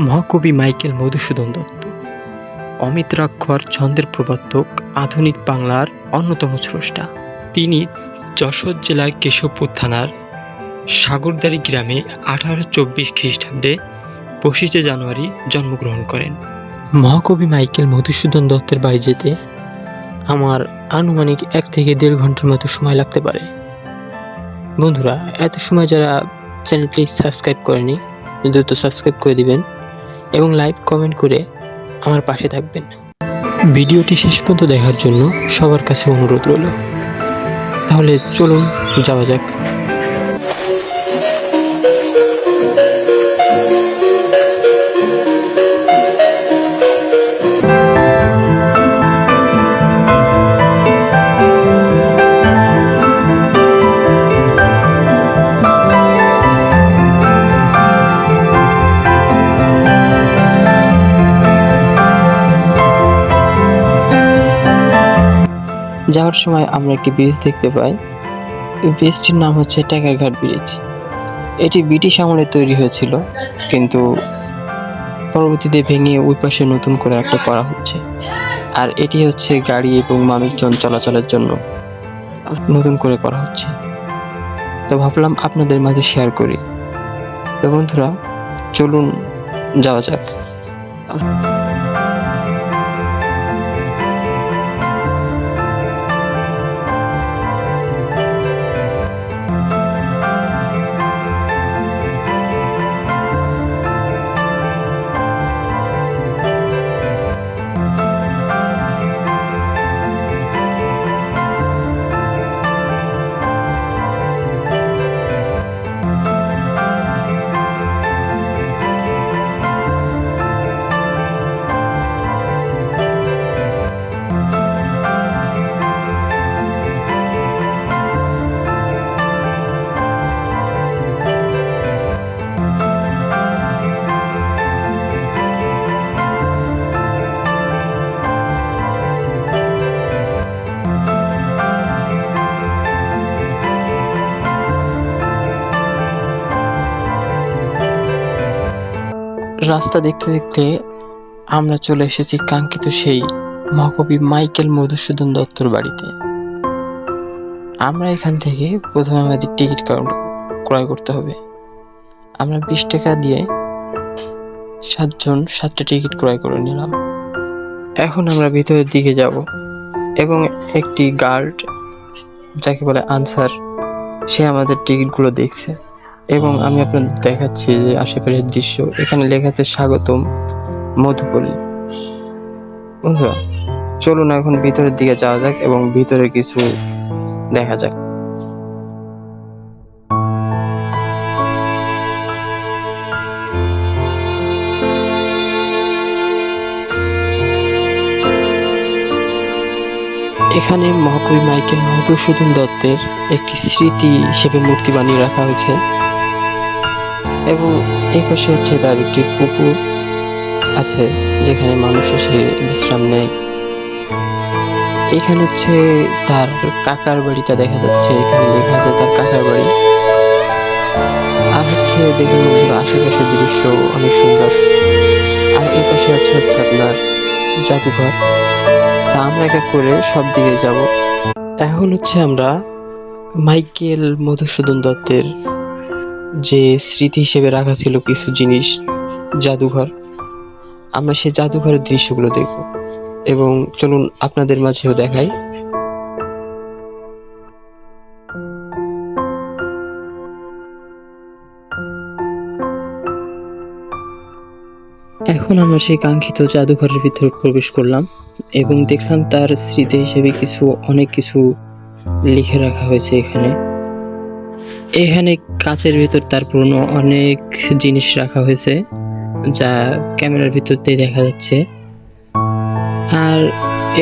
মহাকবি মাইকেল মধুসূদন দত্ত অমিত্রাক্ষর ছন্দের প্রবর্তক, আধুনিক বাংলার অন্যতম স্রষ্টা। তিনি যশোর জেলার কেশবপুর থানার সাগরদাড়ি গ্রামে 1824 খ্রিস্টাব্দে 25 জানুয়ারি জন্মগ্রহণ করেন। মহাকবি মাইকেল মধুসূদন দত্তের বাড়ি যেতে আমার আনুমানিক 1 থেকে 1.5 ঘন্টার মতো সময় লাগতে পারে। বন্ধুরা, এত সময় যারা চ্যানেলটি সাবস্ক্রাইব করেনি, দ্রুত সাবস্ক্রাইব করে দিবেন এবং লাইক কমেন্ট করে আমার পাশে থাকবেন। ভিডিওটি শেষ পর্যন্ত দেখার জন্য সবার কাছে অনুরোধ রইল। তাহলে চলুন যাওয়া যাক। যাওয়ার সময় আমরা একটি ব্রিজ দেখতে পাই। এই ব্রিজটির নাম হচ্ছে টেকারঘাট ব্রিজ। এটি ব্রিটিশ আমলে তৈরি হয়েছিল, কিন্তু পরবর্তীতে ভেঙে ওই পাশে নতুন করে একটা করা হচ্ছে। আর এটি হচ্ছে গাড়ি এবং মানুষজন চলাচলের জন্য নতুন করে করা হচ্ছে। তো ভাবলাম আপনাদের মাঝে শেয়ার করি। তো বন্ধুরা, চলুন যাওয়া যাক। রাস্তা দেখতে দেখতে আমরা চলে এসেছি কাঙ্ক্ষিত সেই মহাকবি মাইকেল মধুসূদন দত্তর বাড়িতে। আমরা এখান থেকে প্রথমে আমাদের টিকিট ক্রয় করতে হবে। আমরা 20 টাকা দিয়ে 7 জন 7টা টিকিট ক্রয় করে নিলাম। এখন আমরা ভিতরের দিকে যাব এবং একটি গার্ড, যাকে বলে আনসার, সে আমাদের টিকিটগুলো দেখছে এবং আমি আপনাদের দেখাচ্ছি যে আশেপাশের দৃশ্য। এখানে লেখা আছে স্বাগতম মধুপল্লী। বন্ধুরা, চলুন এখন ভিতরের দিকে যাওয়া যাক এবং ভিতরে কিছু দেখা যাক। এখানে মহাকবি মাইকেল মধুসূদন দত্তের একটি স্মৃতি হিসেবে মূর্তি বানিয়ে রাখা হয়েছে এবং এই পাশে হচ্ছে তার একটি পুকুর আছে, যেখানে মানুষ এসে বিশ্রাম নেয়। এখানে হচ্ছে তার কাকার বাড়িটা দেখা যাচ্ছে, এখানে লেখা আছে তার কাকার বাড়ি। আর হচ্ছে দেখুন বন্ধুরা, আশেপাশের দৃশ্য অনেক সুন্দর। আর এই পাশে হচ্ছে আপনার জাদুঘর। তা আমরা এক এক করে সব দিকে যাব। এখন হচ্ছে আমরা মাইকেল মধুসূদন দত্তের যে স্মৃতি হিসেবে রাখা ছিল কিছু জিনিস, জাদুঘর, আমরা সেই জাদুঘরের দৃশ্যগুলো দেখব এবং চলুন আপনাদের মাঝেও দেখাই। এখন আমরা সেই কাঙ্ক্ষিত জাদুঘরের ভিতরে প্রবেশ করলাম এবং দেখলাম তার স্মৃতি হিসেবে অনেক কিছু লিখে রাখা হয়েছে। এখানে কাচের ভিতর তার পুরনো অনেক জিনিস রাখা হয়েছে, যা ক্যামেরার ভিতর দিয়ে দেখা যাচ্ছে। আর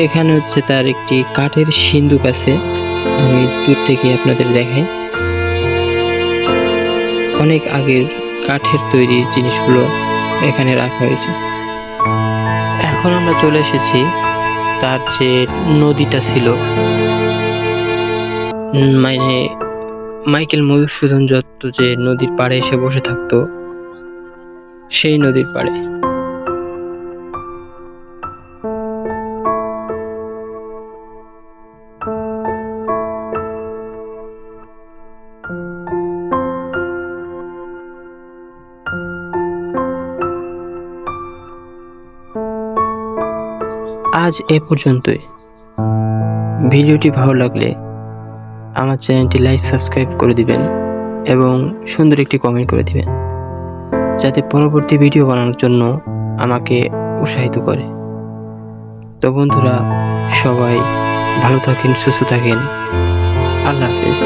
এখানে হচ্ছে তার একটি কাঠের সিন্দুক আছে, আমি দূর থেকে আপনাদের দেখাই। অনেক আগের কাঠের তৈরি জিনিসগুলো এখানে রাখা হয়েছে। এখন আমরা চলে এসেছি তার যে নদীটা ছিল, মানে মাইকেল মধুসূদন দত্ত যে নদীর পাড়ে এসে বসে থাকতো, সেই নদীর পাড়ে। আজ এ পর্যন্তই। ভিডিওটি ভালো লাগলে আমার চ্যানেলটি লাইক সাবস্ক্রাইব করে দিবেন এবং সুন্দর একটি কমেন্ট করে দিবেন, যাতে পরবর্তী ভিডিও বানানোর জন্য আমাকে উৎসাহিত করে। তো বন্ধুরা, সবাই ভালো থাকেন, সুস্থ থাকেন। আল্লাহ হাফেজ।